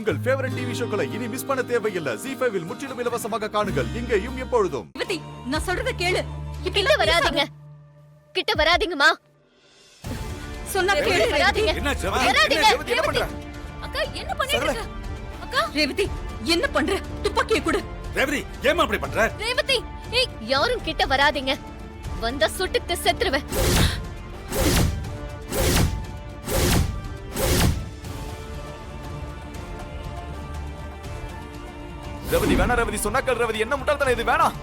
உங்கள் favourite TV ஷோக்களை இனி miss பண்ண தேவையில்லை. ZEE5 இல் முற்றிலும் இலவசமாக காணுங்கள். இங்கேயும் எப்பொழுதும். ரேவதி, நான் சொல்றத கேளு. கிட்ட வராதீங்க. கிட்ட வராதீங்கம்மா. சொன்னா கேளு. வராதீங்க. என்னாச்சு? வராதீங்க. ரேவதி, என்ன பண்ற? அக்கா என்ன பண்ணிட்டு இருக்க? அக்கா ரேவதி, என்ன பண்ற? துப்பாக்கியை கொடு. ரேவதி, ஏமா அப்படி பண்ற? ரேவதி, ஏய் யாரும் கிட்ட வராதீங்க. வந்தா சுட்டுட்டு செத்துருவேன். ரேவதி வேணா, ரேவதி சொன்னாக்கள். ரேவதி என்ன முட்டாள்தானே இது, வேணாம்.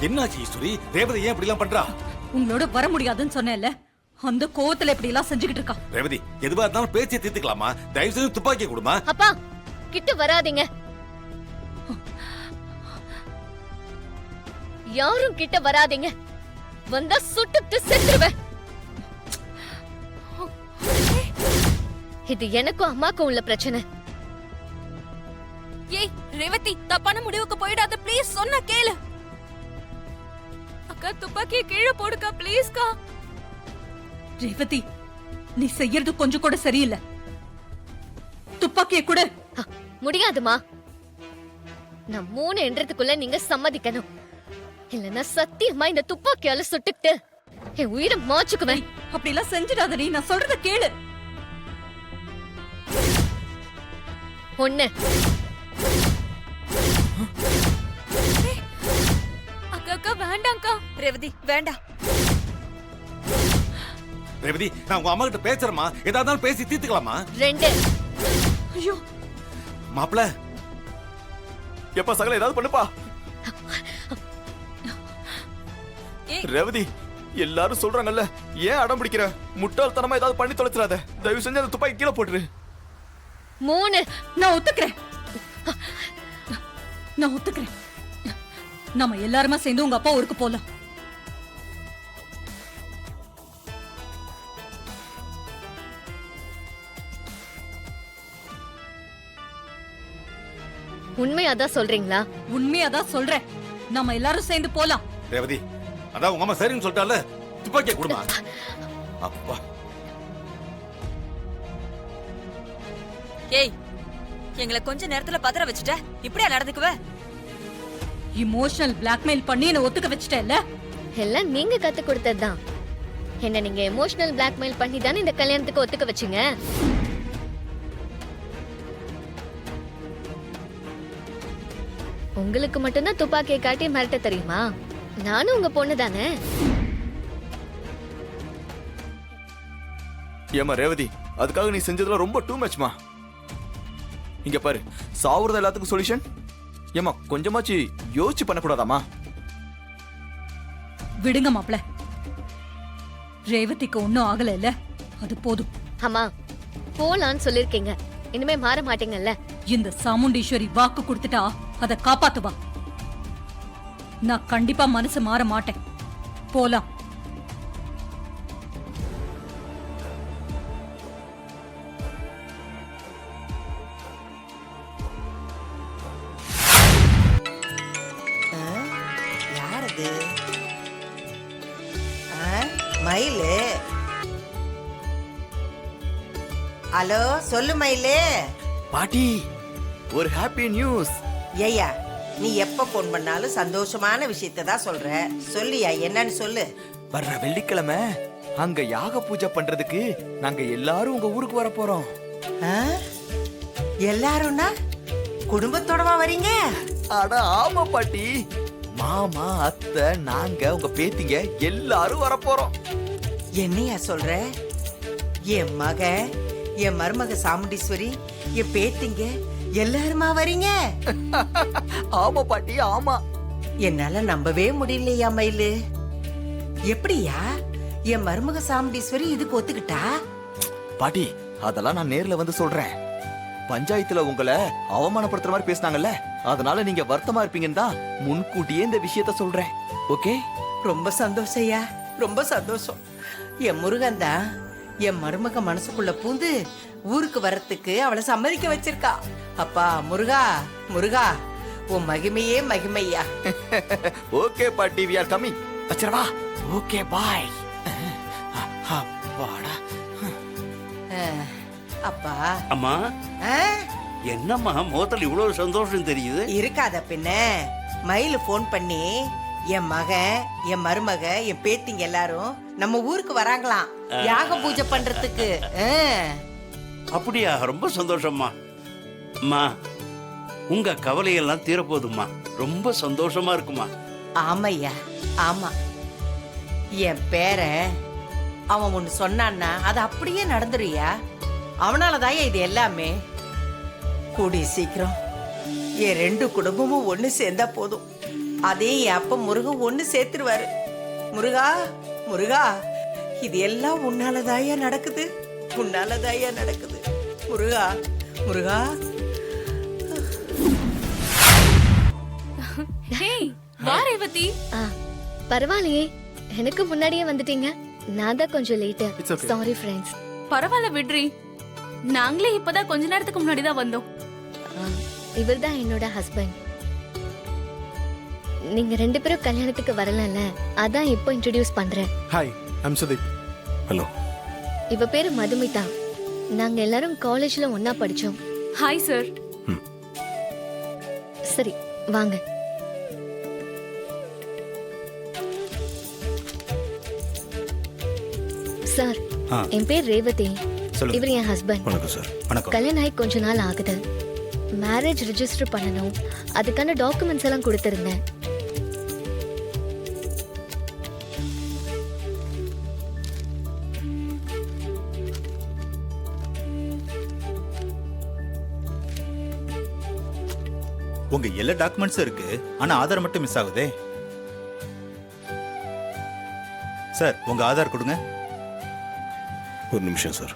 என்னாச்சு ஈஸ்வரி? ரேவதி ஏன் இப்படி எல்லாம் பண்றா? உங்களோட வர முடியாதுன்னு சொன்னேன்ல, அந்த கோவத்துல இப்படி எல்லாம் செஞ்சுக்கிட்டு இருக்கா. ரேவதி, எதுவா இருந்தாலும் பேச்சை தீர்த்துக்கலாமா? தயவு செய்து துப்பாக்கி கொடுமா. அப்பா கிட்ட வராதீங்க. யாரும் கிட்ட வராதீங்க. வந்தா சுட்டுட்டு செத்துருவேன். இது எனக்கும் அம்மாக்கும் உள்ள பிரச்சனை. ஏய் ரேவதி, தப்பான முடிவுக்கு போயிடாத ப்ளீஸ், சொன்னா கேளு. அக்கா துப்பாக்கியை கீழே போடுக்கா ப்ளீஸ்க்கா. ரேவதி, நீ செய்யறது கொஞ்சம் கூட சரியில்லை. துப்பாக்கியை கொடு. முடியாதுமா. நான் 3 என்றதுக்குள்ள நீங்க சம்மதிக்கணும். இல்லன்னா சத்தியமா இந்த துப்பாக்கியால சுட்டுக்கிட்டு என் உயிரை மாச்சுக்குவேன். அப்படி எல்லாம் செஞ்சிடாதடி, நான் சொல்றத கேளு. ஒண்ணு. அக்கா அக்கா வேண்டாம்க்கா. ரேவதி வேண்டாம். ரேவதி, நான் உங்க அம்மா கிட்ட பேசுறேமா. ஏதா இருந்தாலும் பேசி தீர்த்துக்கலாமா? 2. ஐயோ மாப்ள, எப்பா சகல ஏதாவது பண்ணுப்பா. ரேவதி, எல்லாரும் சொல்றாங்கல்ல, ஏன் அடம் பிடிக்கிற? முட்டாள்தனமா ஏதாவது பண்ணி தொலைச்சிடாத. தயவு செஞ்சு அந்த துப்பாக்கி கீழே போட்டுரு. 3. நான் ஒத்துக்கிறேன். நான் ஒத்துக்கிறேன். நாம எல்லாருமா சேர்ந்து உங்க அப்பா ஊருக்கு போலாம். உண்மையாதான் சொல்றீங்களா? உண்மையாதான் சொல்றேன். நாம எல்லாரும் சேர்ந்து போலாம். ரேவதி, அதான் உங்க அம்மா சரின்னு சொல்லிட்டால, துப்பாக்கியை கொடுமா. அப்பா, ஏய் எங்களை கொஞ்ச நேரத்துல பதற வச்சுட்ட, இப்படியா நடந்துக்குவ? இமோஷனல் பிளாக்மெயில் பண்ணி என்ன ஒத்துக்க வச்சிட்டேல்ல. எல்லாம் நீங்க கத்து கொடுத்ததுதான். என்ன நீங்க எமோஷனல் பிளாக்மெயில் பண்ணி தானே இந்த கல்யாணத்துக்கு ஒத்துக்க வச்சீங்க. உங்களுக்கு மட்டும்தான் துப்பாக்கியை காட்டி மிரட்ட தெரியுமா? நானும் உங்க பொண்ணு தானே. ஏமா ரேவதி, அதுக்காக நீ செஞ்சதுல ரொம்ப டூ மச்மா. இங்க பாரு, சாவுறது எல்லாத்துக்கும் சொல்யூஷன். ஏமா கொஞ்சமாச்சு யோசிச்சு பண்ணக்கூடாதாமா? விடுங்க மாப்ள. ரேவதிக்கு ஒன்னும் ஆகல இல்ல, அது போதும். அம்மா போலான்னு சொல்லிருக்கீங்க, இனிமே மாற மாட்டீங்கல்ல? இந்த சாமுண்டீஸ்வரி வாக்கு கொடுத்துட்டா அதை காப்பாத்துவா. நான் கண்டிப்பா மனசு மாற மாட்டேன். போலாம். யாரது? மயிலு. ஹலோ, சொல்லு மயிலு. பாட்டி, ஒரு ஹாப்பி நியூஸ். ஏய்யா, நீ எப்ப போன் பண்ணாலும் சந்தோஷமான விஷயத்தை தான் சொல்ற. சொல்லியா, என்னன்னு சொல்லு. வர்ற வெள்ளிக்கிழமை அங்க யாக பூஜை பண்றதுக்கு நாங்க எல்லாரும் உங்க ஊருக்கு வர போறோம். எல்லாரும்னா குடும்பத்தோடவா வரீங்க? அட ஆமா பாட்டி. மாமா, அத்தை, நாங்க உங்க பேத்திங்க எல்லாரும் வர போறோம். என்னையா சொல்ற? என் மக, என் மருமக சாமுண்டீஸ்வரி, என் பேத்திங்க எல்லாருமா வரீங்க? ஆமா பாட்டி, ஆமா. என்னால நம்பவே முடியலையா மயிலு. எப்படியா என் மருமக சாமுண்டீஸ்வரி இதுக்கு ஒத்துக்கிட்டா? பாட்டி, அதெல்லாம் நான் நேர்ல வந்து சொல்றேன். பஞ்சாயத்துல உங்களை அவமானப்படுத்துற மாதிரி பேசினாங்கல்ல, அதனால நீங்க வருத்தமா இருப்பீங்கன்னு தான் முன்கூட்டியே இந்த விஷயத்த சொல்றேன். ஓகே? ரொம்ப சந்தோஷம்யா, ரொம்ப சந்தோஷம். என் முருகன் தான் என் மருமக மனசுக்குள்ள பூந்து ஊருக்கு வரத்துக்கு அவளை சம்மதிக்க வச்சிருக்கா. அப்பா முருகா, முருகா, உன் மகிமையே மகிமையா. ஓகே பாட்டி, we are coming. அச்சரவா. ஓகே, பாய். அப்பாடா. அப்பா அம்மா, ஆ? என்னம்மா முகத்துல இவ்வளவு சந்தோஷம் தெரியுது? இருக்காத பின்ன. மயில் ஃபோன் பண்ணி என் மகன், என் மருமக, என் பேத்திங்க எல்லாரும் நம்ம ஊருக்கு வராங்களாம் யாக பூஜை பண்றதுக்கு. அப்படியா? ரொம்ப சந்தோஷம்மா. அம்மா, உங்க கவலையெல்லாம் தீரப்போதும்மா. ரொம்ப சந்தோஷமா இருக்குமா? ஆமையா, ஆமா. என் பேரன் அவன் ஒண்ணு சொன்னான்னா அது அப்படியே நடந்துருயா. அவனாலதான் இது எல்லாமே. கூடி சீக்கிரம் என் 2 குடும்பமும் ஒண்ணு சேர்ந்தா போதும். அதே என் அப்பா முருகன் ஒண்ணு சேர்த்துருவாரு. முருகா, முருகா, இது எல்லாம் உன்னாலதாயா நடக்குது, உன்னாலதாயா நடக்குது. முருகா, முருகா. வா ரேவதி. பரவாயில்லையே, எனக்கு முன்னாடியே வந்துட்டீங்க. நான் தான் கொஞ்சம் லேட். Sorry friends. பரவாயில்ல விட்ரி, நாங்களே இப்பதான் கொஞ்ச நேரத்துக்கு முன்னாடி தான் வந்தோம். இவர் தான் என்னோட ஹஸ்பண்ட். நீங்க 2 பேரும் கல்யாணத்துக்கு வரலல்ல, அதான் இப்போ இன்ட்ரோடியூஸ் பண்றேன். Hi, I'm Sudeep. ஹலோ. இவ பேரு மதுமிதா. நாங்க எல்லாரும் காலேஜ்ல ஒண்ணா படிச்சோம். Hi sir. சரி, வாங்க. சார், என் பேர் ரேவதி. இவர் என் ஹஸ்பண்ட். வணக்கம் சார். வணக்கம். கல்யாணம் ஆகி கொஞ்ச நாள் ஆகுது. மேரேஜ் ரெஜிஸ்டர் பண்ணணும், அதுக்கான டாக்குமெண்ட்ஸ் எல்லாம் கொடுத்திருந்தேன். உங்க எல்லா டாக்குமெண்ட்ஸும் இருக்கு, ஆனா ஆதார் மட்டும் மிஸ் ஆகுதே. சார், உங்க ஆதார் கொடுங்க. ஒரு நிமிஷம் சார்,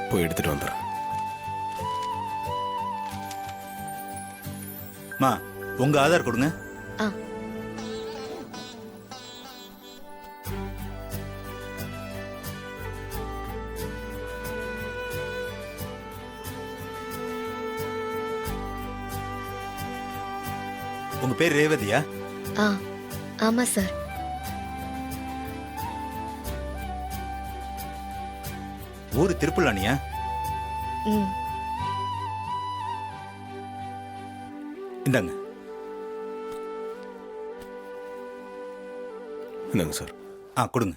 போய் எடுத்துட்டு வந்துடுறேன். மா, உங்க ஆதார் கொடுங்க. ஆ. உங்க பேர் ரேவதியா? ஆமா சார். ஊரு திருப்புலானியா? இந்தாங்க. என்னங்க சார்? கொடுங்க.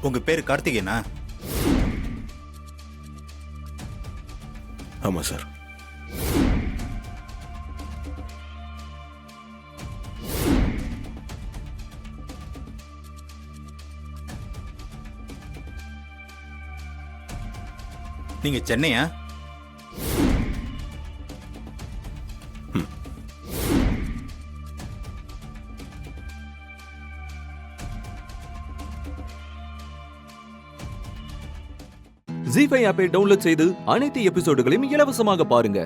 உங்க பேரு கார்த்திகேயனா? ஆமா சார். நீங்க சென்னையா? ஜீ5 ஆப்பை டவுன்லோட் செய்து அனைத்து எபிசோடுகளையும் இலவசமாக பாருங்க.